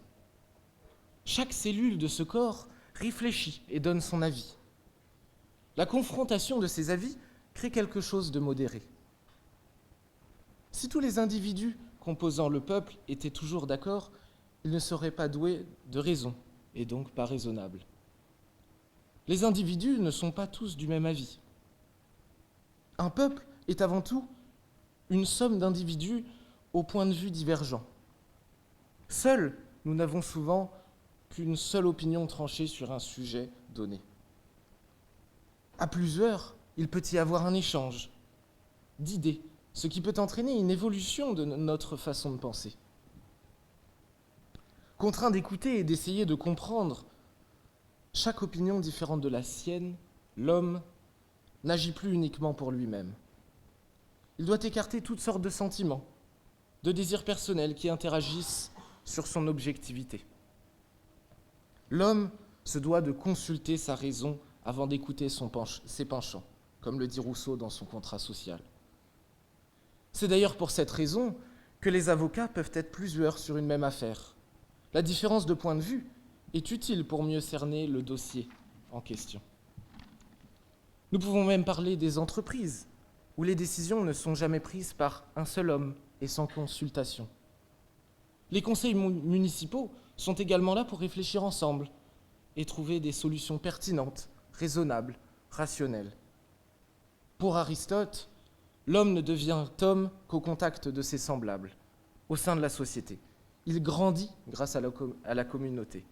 Chaque cellule de ce corps réfléchit et donne son avis. La confrontation de ces avis crée quelque chose de modéré. Si tous les individus composant le peuple étaient toujours d'accord, il ne serait pas doué de raison, et donc pas raisonnable. Les individus ne sont pas tous du même avis. Un peuple est avant tout une somme d'individus au point de vue divergents. Seuls, nous n'avons souvent qu'une seule opinion tranchée sur un sujet donné. À plusieurs, il peut y avoir un échange d'idées, ce qui peut entraîner une évolution de notre façon de penser. Contraint d'écouter et d'essayer de comprendre chaque opinion différente de la sienne, l'homme n'agit plus uniquement pour lui-même. Il doit écarter toutes sortes de sentiments, de désirs personnels qui interagissent sur son objectivité. L'homme se doit de consulter sa raison avant d'écouter ses penchants, comme le dit Rousseau dans son Contrat social. C'est d'ailleurs pour cette raison que les avocats peuvent être plusieurs sur une même affaire. La différence de point de vue est utile pour mieux cerner le dossier en question. Nous pouvons même parler des entreprises, où les décisions ne sont jamais prises par un seul homme et sans consultation. Les conseils municipaux sont également là pour réfléchir ensemble et trouver des solutions pertinentes, raisonnables, rationnelles. Pour Aristote, l'homme ne devient homme qu'au contact de ses semblables, au sein de la société. Il grandit grâce à la communauté.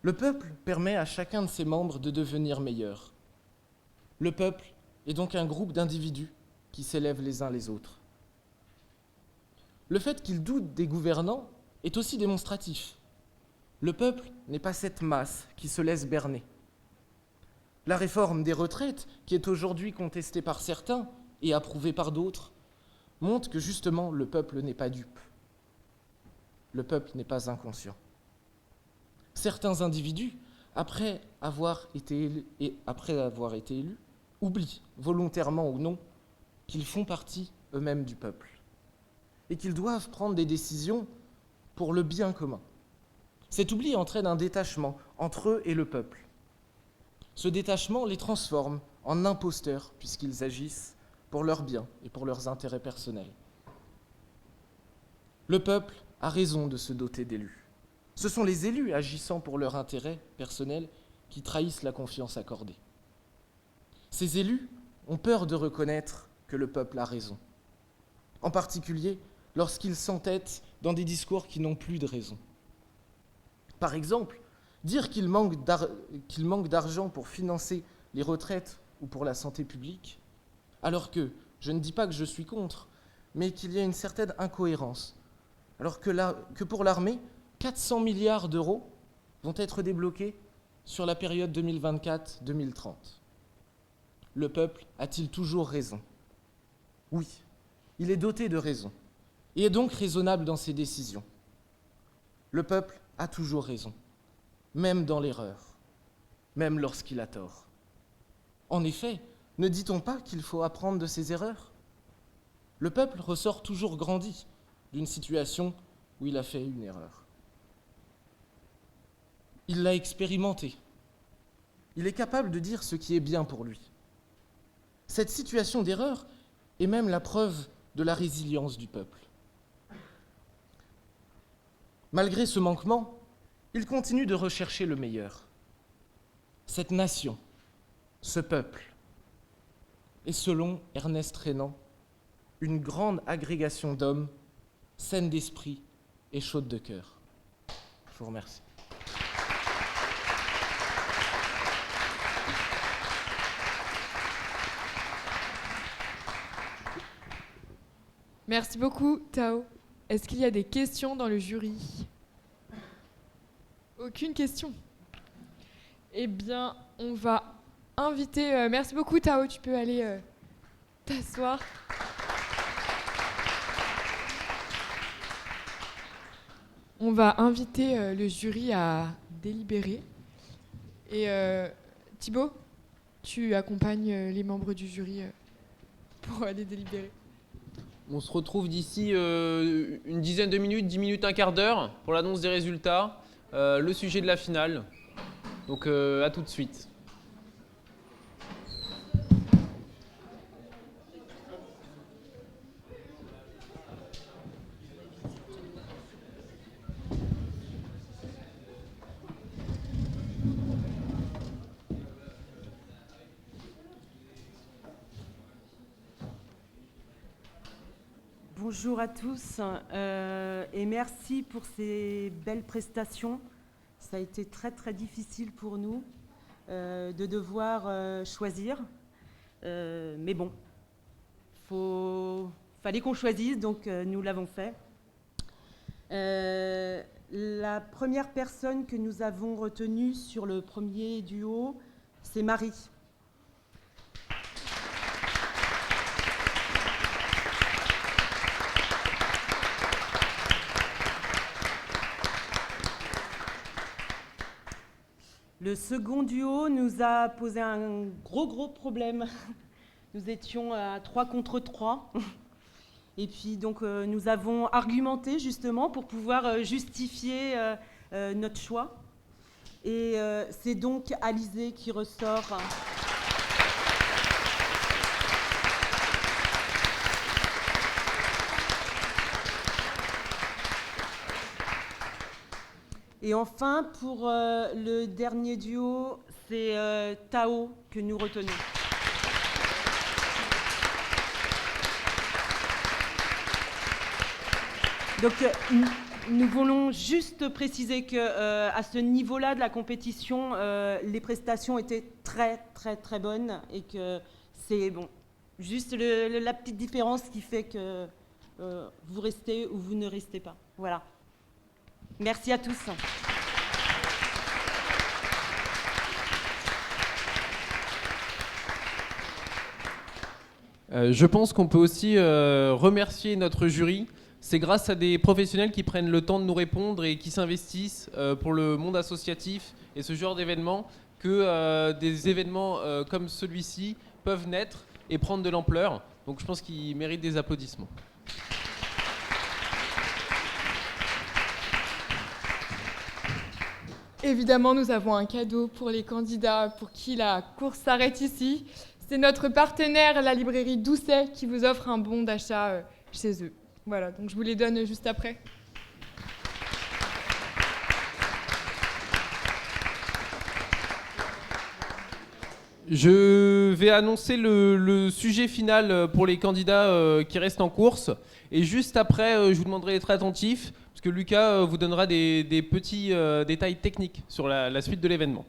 Le peuple permet à chacun de ses membres de devenir meilleur. Le peuple est donc un groupe d'individus qui s'élèvent les uns les autres. Le fait qu'il doute des gouvernants est aussi démonstratif. Le peuple n'est pas cette masse qui se laisse berner. La réforme des retraites, qui est aujourd'hui contestée par certains et approuvée par d'autres, montre que justement le peuple n'est pas dupe. Le peuple n'est pas inconscient. Certains individus, après avoir été élus, oublient, volontairement ou non, qu'ils font partie eux-mêmes du peuple et qu'ils doivent prendre des décisions pour le bien commun. Cet oubli entraîne un détachement entre eux et le peuple. Ce détachement les transforme en imposteurs puisqu'ils agissent pour leur bien et pour leurs intérêts personnels. Le peuple a raison de se doter d'élus. Ce sont les élus agissant pour leur intérêt personnel qui trahissent la confiance accordée. Ces élus ont peur de reconnaître que le peuple a raison, en particulier lorsqu'ils s'entêtent dans des discours qui n'ont plus de raison. Par exemple, dire qu'il manque d'argent pour financer les retraites ou pour la santé publique, alors que, je ne dis pas que je suis contre, mais qu'il y a une certaine incohérence, alors que pour l'armée, 400 milliards d'euros vont être débloqués sur la période 2024-2030. Le peuple a-t-il toujours raison? Oui, il est doté de raison, et est donc raisonnable dans ses décisions. Le peuple a toujours raison, même dans l'erreur, même lorsqu'il a tort. En effet, ne dit-on pas qu'il faut apprendre de ses erreurs? Le peuple ressort toujours grandi d'une situation où il a fait une erreur. Il l'a expérimenté. Il est capable de dire ce qui est bien pour lui. Cette situation d'erreur est même la preuve de la résilience du peuple. Malgré ce manquement, il continue de rechercher le meilleur. Cette nation, ce peuple, est selon Ernest Renan, une grande agrégation d'hommes, saines d'esprit et chaudes de cœur. Je vous remercie. Merci beaucoup, Tao. Est-ce qu'il y a des questions dans le jury? Aucune question. Eh bien, on va inviter... merci beaucoup, Tao. Tu peux aller t'asseoir. On va inviter le jury à délibérer. Et Thibaut, tu accompagnes les membres du jury pour aller délibérer. On se retrouve d'ici une dizaine de minutes, 10 minutes, un quart d'heure pour l'annonce des résultats, le sujet de la finale. Donc à tout de suite. Bonjour à tous et merci pour ces belles prestations. Ça a été très très difficile pour nous de devoir choisir. Mais bon, fallait qu'on choisisse, donc nous l'avons fait. La première personne que nous avons retenue sur le premier duo, c'est Marie. Le second duo nous a posé un gros problème. Nous étions à 3 contre 3. Et puis donc nous avons argumenté justement pour pouvoir justifier notre choix. Et c'est donc Alizé qui ressort. Et enfin, pour le dernier duo, c'est Tao que nous retenons. Donc, nous voulons juste préciser que à ce niveau-là de la compétition, les prestations étaient très bonnes et que c'est bon, juste la petite différence qui fait que vous restez ou vous ne restez pas. Voilà. Merci à tous. Je pense qu'on peut aussi remercier notre jury. C'est grâce à des professionnels qui prennent le temps de nous répondre et qui s'investissent pour le monde associatif et ce genre d'événements que des événements comme celui-ci peuvent naître et prendre de l'ampleur. Donc je pense qu'ils méritent des applaudissements. Évidemment, nous avons un cadeau pour les candidats pour qui la course s'arrête ici. C'est notre partenaire, la librairie Doucet, qui vous offre un bon d'achat chez eux. Voilà, donc je vous les donne juste après. Je vais annoncer le sujet final pour les candidats qui restent en course. Et juste après, je vous demanderai d'être attentifs, parce que Lucas vous donnera des petits détails techniques sur la suite de l'événement.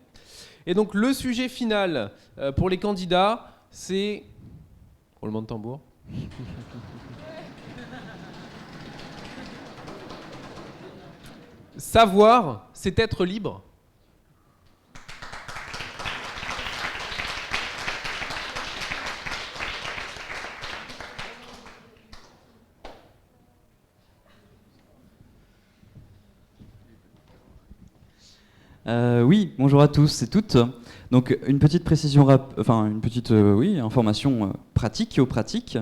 Et donc le sujet final pour les candidats, c'est... Roulement de tambour. Savoir, c'est être libre. Oui, bonjour à tous et toutes. Donc une petite précision, information pratique.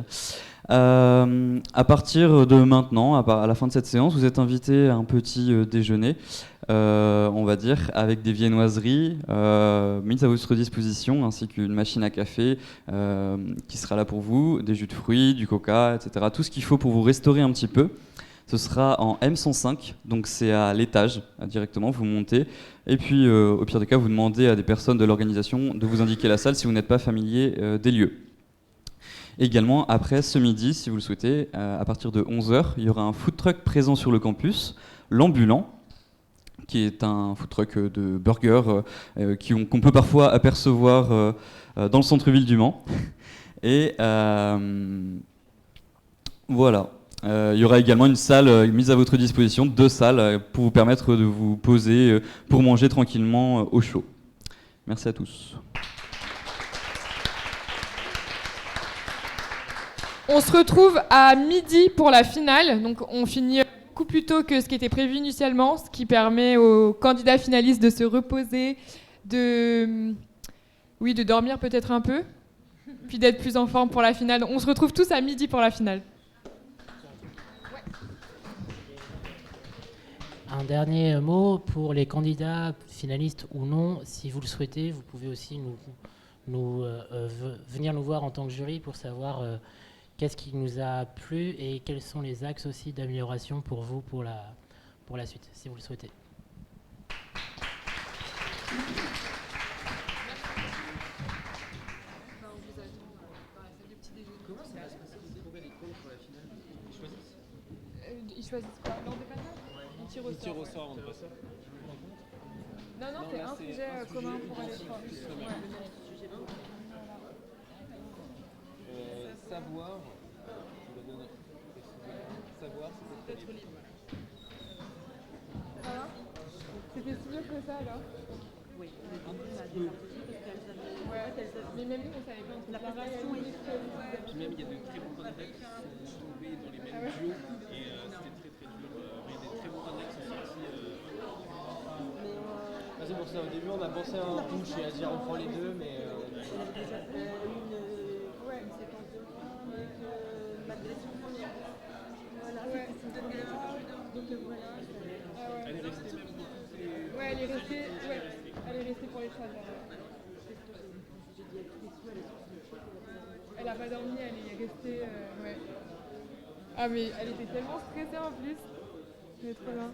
À partir de maintenant, à la fin de cette séance, vous êtes invités à un petit déjeuner, on va dire, avec des viennoiseries mises à votre disposition, ainsi qu'une machine à café qui sera là pour vous, des jus de fruits, du coca, etc. Tout ce qu'il faut pour vous restaurer un petit peu. Ce sera en M105, donc c'est à l'étage directement, vous montez. Et puis, au pire des cas, vous demandez à des personnes de l'organisation de vous indiquer la salle si vous n'êtes pas familier des lieux. Également, après ce midi, si vous le souhaitez, à partir de 11h, il y aura un food truck présent sur le campus, l'Ambulant, qui est un food truck de burgers qu'on peut parfois apercevoir dans le centre-ville du Mans. Et voilà. Il y aura également une salle mise à votre disposition, 2 salles pour vous permettre de vous poser pour manger tranquillement au chaud. Merci à tous. On se retrouve à midi pour la finale, donc on finit beaucoup plus tôt que ce qui était prévu initialement, ce qui permet aux candidats finalistes de se reposer, de dormir peut-être un peu, puis d'être plus en forme pour la finale. On se retrouve tous à midi pour la finale. Un dernier mot pour les candidats finalistes ou non, si vous le souhaitez, vous pouvez aussi venir nous voir en tant que jury pour savoir qu'est-ce qui nous a plu et quels sont les axes aussi d'amélioration pour vous pour la suite, si vous le souhaitez. Comment ça va se passer ? Vous pouvez trouver les calls pour la finale ? Ils choisissent quoi? Lors des passages? Ils tirent au sort. Ils tirent au sort avant de passer. Non, Non, c'est là, un c'est sujet un commun sujet pour les identique, trois. plus le Ouais. même. Savoir. Je vais donner. Savoir, c'est peut-être libre. Ça va? C'était si dur que ça alors? Oui, Ouais, mais même nous on savait pas entre la pareil, prestation elle est dit Puis même, il y a de très bons candidats qui sont tombés dans les mêmes Ah ouais? duos. Et c'était très dur. Il y a des très bons candidats qui sont sortis. C'est pour ça, au début on a pensé à un push et à dire on prend les deux, mais déjà fait une séquence de fin avec malgré son premier. Voilà, Ouais. donc voilà. Ah ouais. Elle est restée même pour toutes les. Ouais, elle est restée, ouais. Elle est restée pour les trois heures. Elle a pas dormi, elle est restée. Ouais. Ah, mais elle était tellement stressée en plus. Elle est trop bien.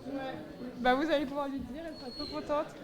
Ouais. Bah, vous allez pouvoir lui dire, elle sera trop contente.